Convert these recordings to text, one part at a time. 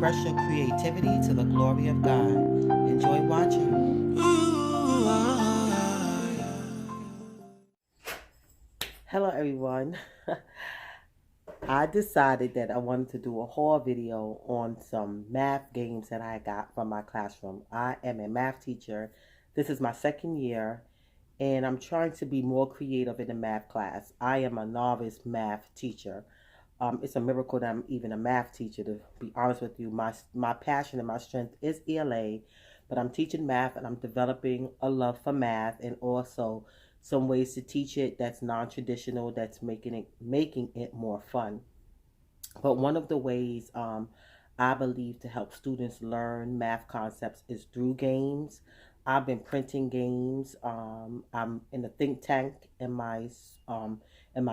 Express your creativity to the glory of God. Enjoy watching. Hello everyone. I decided that I wanted to do a haul video on some math games that I got from my classroom. I am a math teacher. This is my second year and I'm trying to be more creative in the math class. I am a novice math teacher. It's a miracle that I'm even a math teacher, to be honest with you. My passion and my strength is ELA, but I'm teaching math and I'm developing a love for math and also some ways to teach it that's non-traditional, that's making it more fun. But one of the ways I believe to help students learn math concepts is through games. I've been printing games. I'm in a think tank in my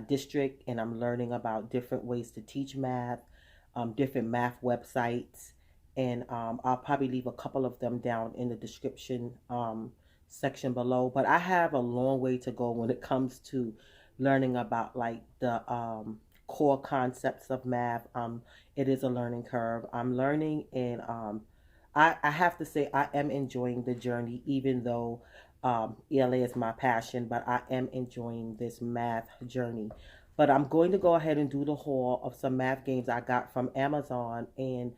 district, and I'm learning about different ways to teach math, different math websites, and I'll probably leave a couple of them down in the description section below. But I have a long way to go when it comes to learning about like the core concepts of math. It is a learning curve. I'm learning, and I have to say I am enjoying the journey, even though ELA is my passion, but I am enjoying this math journey. But I'm going to go ahead and do the haul of some math games I got from Amazon, and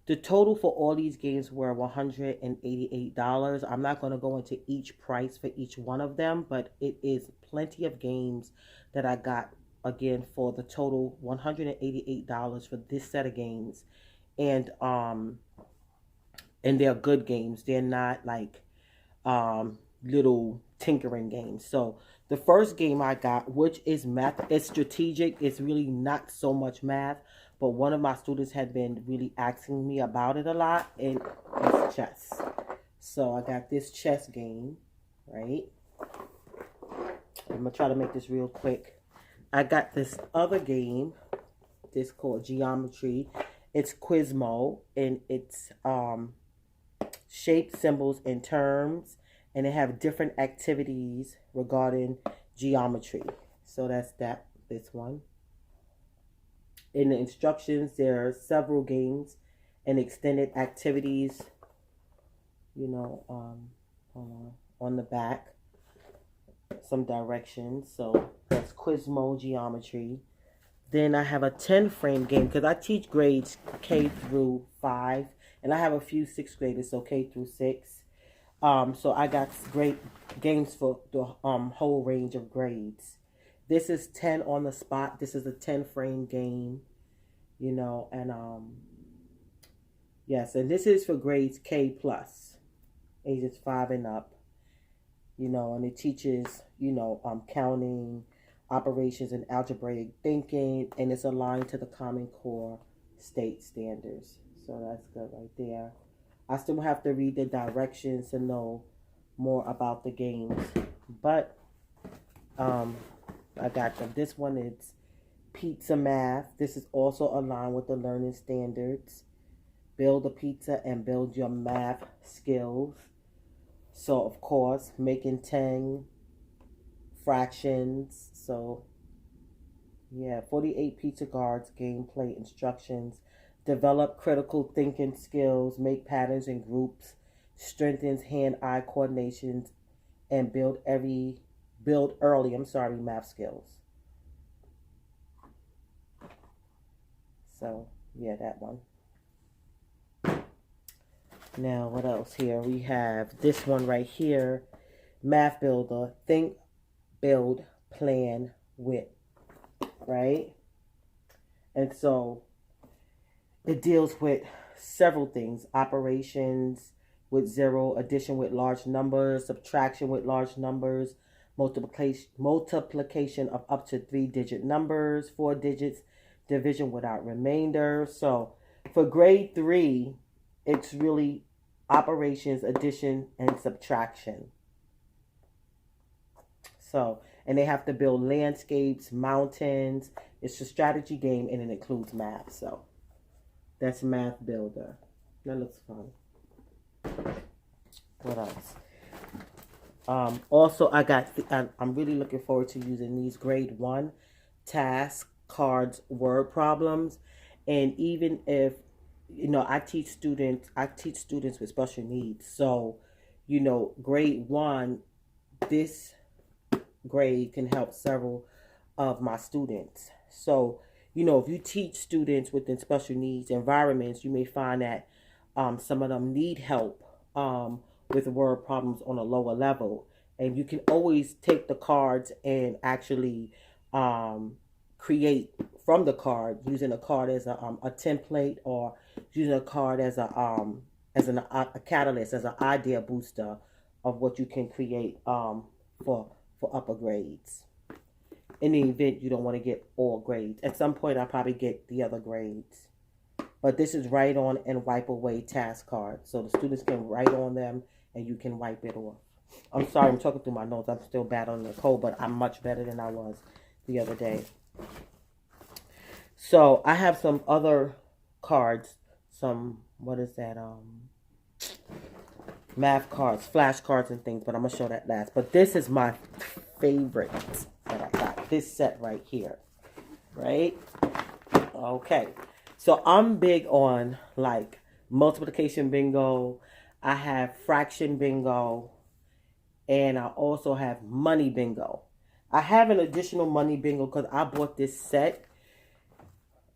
the total for all these games were $188. I'm not going to go into each price for each one of them, but it is plenty of games that I got again for the total $188 for this set of games. And and they're good games. They're not like little tinkering games. So the first game I got, which is math, it's strategic. It's really not so much math, but one of my students had been really asking me about it a lot, and it's chess. So I got this chess game, right? I'm gonna try to make this real quick. I got this other game, this called Geometry. It's Quizmo, and it's shapes, symbols, and terms, and they have different activities regarding geometry. So that's this one. In the instructions, there are several games and extended activities, you know, on the back, some directions. So that's Quizmo Geometry. Then I have a 10 frame game because I teach grades K through 5, and I have a few 6th graders, so K through 6. So I got great games for the whole range of grades. This is 10 on the spot. This is a 10 frame game, you know, and yes, and this is for grades K plus, ages 5 and up, you know, and it teaches, you know, counting, operations, and algebraic thinking, and it's aligned to the Common Core state standards. So that's good right there. I still have to read the directions to know more about the games, but I got them. This one is Pizza Math. This is also aligned with the learning standards. Build a pizza and build your math skills. So of course, making 10 fractions. So yeah, 48 pizza cards, gameplay instructions. Develop critical thinking skills, make patterns in groups, strengthens hand-eye coordinations, and build early math skills. So yeah, that one. Now what else here? We have this one right here, Math Builder. Think, build, plan, wit. Right? And so it deals with several things: operations with zero, addition with large numbers, subtraction with large numbers, multiplication of up to 3-digit numbers, 4 digits, division without remainder. So for grade 3, it's really operations, addition, and subtraction. So, and they have to build landscapes, mountains. It's a strategy game, and it includes math. So that's Math Builder. That looks fun. What else? Also, I'm really looking forward to using these grade 1 task cards word problems. And even if I teach students. I teach students with special needs. So, grade one, this grade can help several of my students. So, if you teach students within special needs environments, you may find that some of them need help with word problems on a lower level. And you can always take the cards and actually create from the card, using a card as a template, or using a card as a catalyst, as an idea booster of what you can create for upper grades. In the event you don't want to get all grades, at some point I'll probably get the other grades. But this is write on and wipe away task cards, so the students can write on them and you can wipe it off. I'm sorry, I'm talking through my notes. I'm still battling the cold, but I'm much better than I was the other day. So I have some other cards, some, what is that, math cards, flashcards and things, but I'm going to show that last. But this is my favorite that I got, this set right here, right? Okay, so I'm big on like multiplication bingo. I have fraction bingo, and I also have money bingo. I have an additional money bingo because I bought this set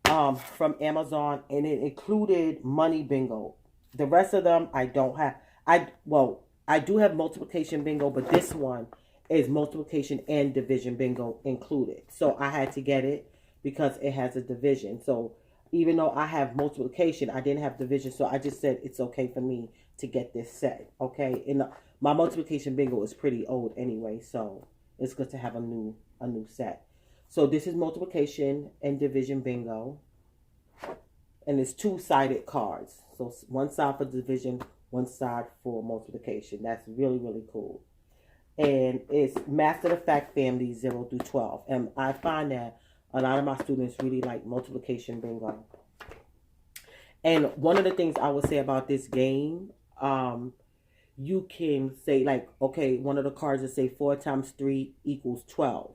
from Amazon, and it included money bingo. The rest of them I don't have. I do have multiplication bingo, but this one is multiplication and division bingo included. So I had to get it because it has a division. So even though I have multiplication, I didn't have division. So I just said it's okay for me to get this set. Okay, and my multiplication bingo is pretty old anyway, so it's good to have a new set. So this is multiplication and division bingo, and it's two-sided cards. So one side for division, one side for multiplication. That's really, really cool. And it's Master the Fact Family 0 through 12. And I find that a lot of my students really like multiplication bingo. And one of the things I would say about this game, you can say like, okay, one of the cards would say 4 times 3 equals 12.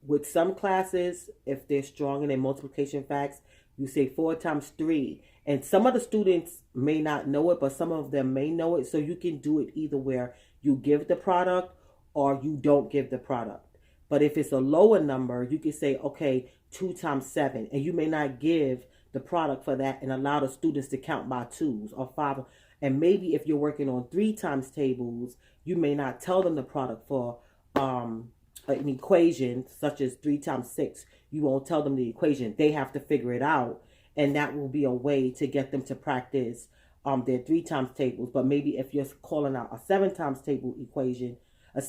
With some classes, if they're strong in their multiplication facts, you say 4 times 3. And some of the students may not know it, but some of them may know it. So you can do it either where you give the product or you don't give the product. But if it's a lower number, you can say, okay, 2 times 7. And you may not give the product for that and allow the students to count by 2s or 5. And maybe if you're working on 3 times tables, you may not tell them the product for an equation such as 3 times 6. You won't tell them the equation. They have to figure it out. And that will be a way to get them to practice their 3 times tables. But maybe if you're calling out a 7 times table equation, an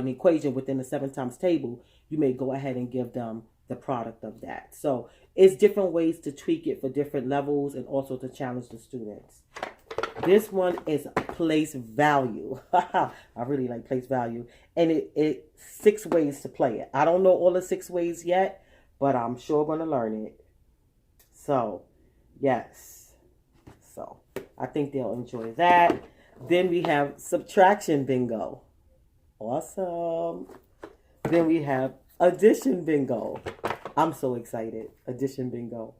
equation within the 7 times table, you may go ahead and give them the product of that. So it's different ways to tweak it for different levels and also to challenge the students. This one is place value. I really like place value. And it 6 ways to play it. I don't know all the 6 ways yet, but I'm sure I'm going to learn it. So, yes. So, I think they'll enjoy that. Then we have subtraction bingo. Awesome. Then we have addition bingo. I'm so excited. Addition bingo.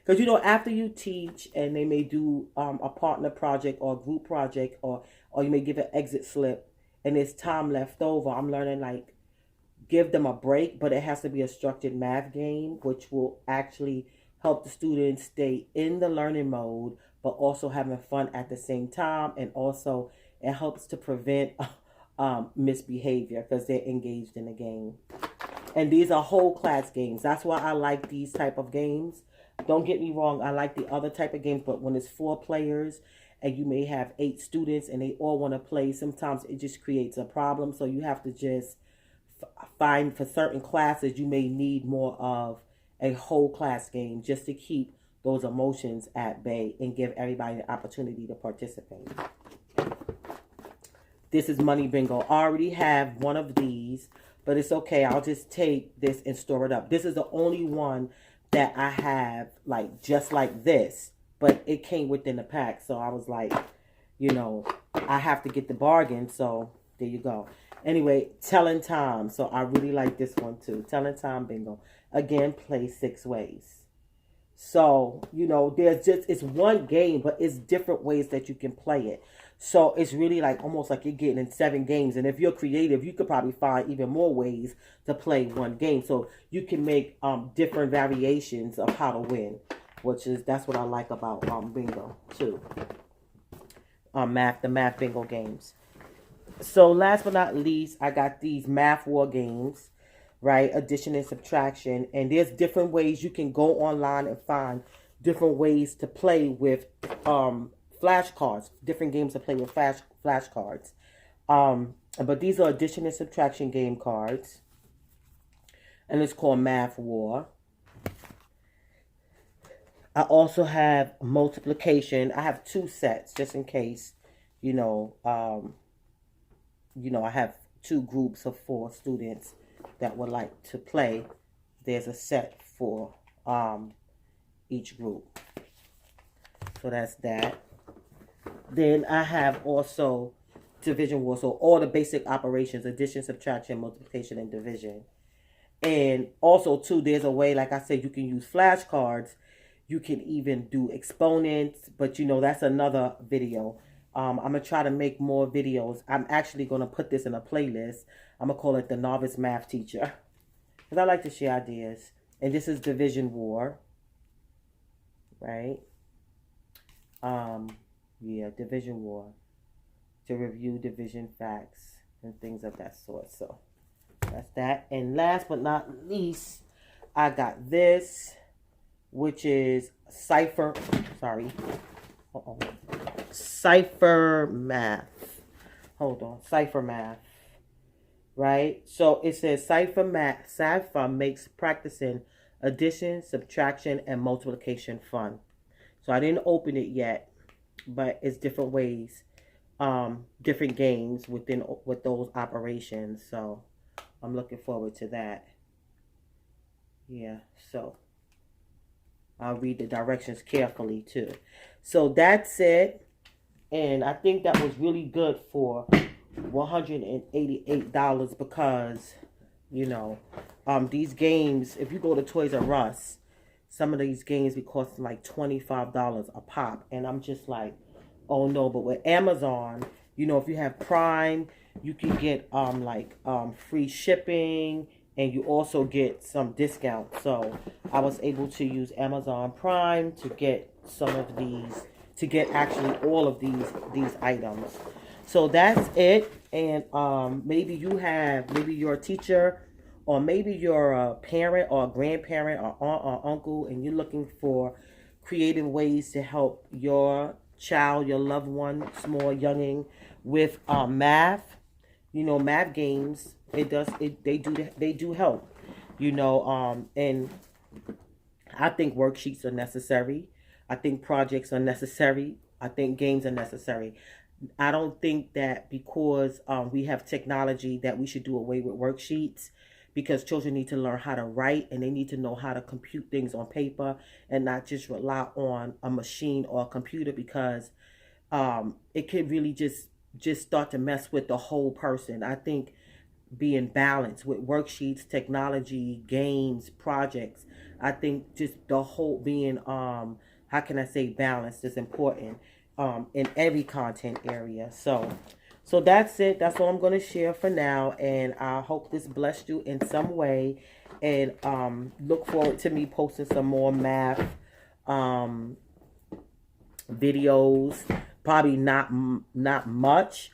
Because, after you teach and they may do a partner project or a group project or you may give an exit slip and there's time left over, I'm learning like give them a break, but it has to be a structured math game, which will actually help the students stay in the learning mode, but also having fun at the same time. And also it helps to prevent misbehavior because they're engaged in the game. And these are whole class games. That's why I like these type of games. Don't get me wrong, I like the other type of games, but when it's 4 players and you may have 8 students and they all want to play, sometimes it just creates a problem. So you have to just find, for certain classes, you may need more of a whole class game just to keep those emotions at bay and give everybody the opportunity to participate. This is money bingo. I already have one of these, but it's okay. I'll just take this and store it up. This is the only one that I have like just like this, but it came within the pack. So I was like, I have to get the bargain. So there you go. Anyway, telling time. So I really like this one too. Telling time bingo. Again, play 6 ways. So, you know, it's one game, but it's different ways that you can play it. So it's really like almost like you're getting in 7 games. And if you're creative, you could probably find even more ways to play one game. So you can make different variations of how to win, that's what I like about bingo too. The math bingo games. So last but not least, I got these math war games, right? Addition and subtraction. And there's different ways you can go online and find different ways to play with flashcards, different games to play with flashcards. But these are addition and subtraction game cards. And it's called Math War. I also have multiplication. I have 2 sets just in case, you know, I have 2 groups of 4 students that would like to play. There's a set for each group. So that's that. Then I have also division war. So all the basic operations, addition, subtraction, multiplication, and division. And also too, there's a way, like I said, you can use flashcards. You can even do exponents, but you know, that's another video. I'm going to try to make more videos. I'm actually going to put this in a playlist. I'm going to call it The Novice Math Teacher, because I like to share ideas. And this is Division War, right? Yeah, Division War, to review division facts and things of that sort. So that's that. And last but not least, I got this, which is Cipher Math. Hold on. Cipher Math. Right? So it says Cipher makes practicing addition, subtraction, and multiplication fun. So I didn't open it yet, but it's different ways, different games with those operations. So I'm looking forward to that. Yeah, so I'll read the directions carefully too. So that's it. And I think that was really good for $188 because, you know, these games, if you go to Toys R Us, some of these games be costing like $25 a pop. And I'm just like, oh no. But with Amazon, you know, if you have Prime, you can get free shipping, and you also get some discounts. So I was able to use Amazon Prime to get actually all of these items. So that's it. And maybe you're a teacher, or maybe you're a parent or a grandparent or aunt or uncle, and you're looking for creative ways to help your child, your loved one, small younging with math. You know, math games, they do help. You know, and I think worksheets are necessary. I think projects are necessary. I think games are necessary. I don't think that because we have technology that we should do away with worksheets, because children need to learn how to write, and they need to know how to compute things on paper and not just rely on a machine or a computer, because it could really just start to mess with the whole person. I think being balanced with worksheets, technology, games, projects, I think just the whole being how can I say balanced is important in every content area. So that's it. That's all I'm going to share for now. And I hope this blessed you in some way. And look forward to me posting some more math videos. Probably not much.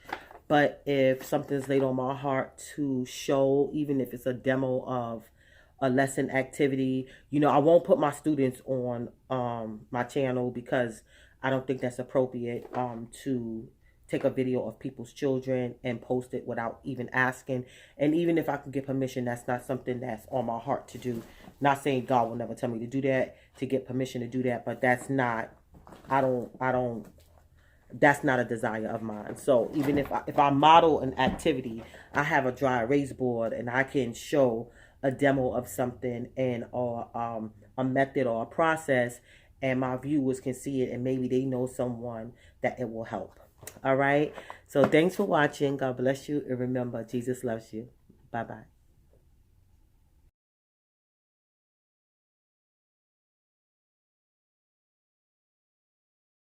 But if something's laid on my heart to show, even if it's a demo of a lesson activity, you know, I won't put my students on my channel, because I don't think that's appropriate to take a video of people's children and post it without even asking. And even if I can get permission, that's not something that's on my heart to do. Not saying God will never tell me to do that, to get permission to do that, but that's not, that's not a desire of mine. So even if I model an activity, I have a dry erase board and I can show a demo of something and or a method or a process, and my viewers can see it, and maybe they know someone that it will help. All right. So thanks for watching. God bless you. And remember, Jesus loves you. Bye-bye.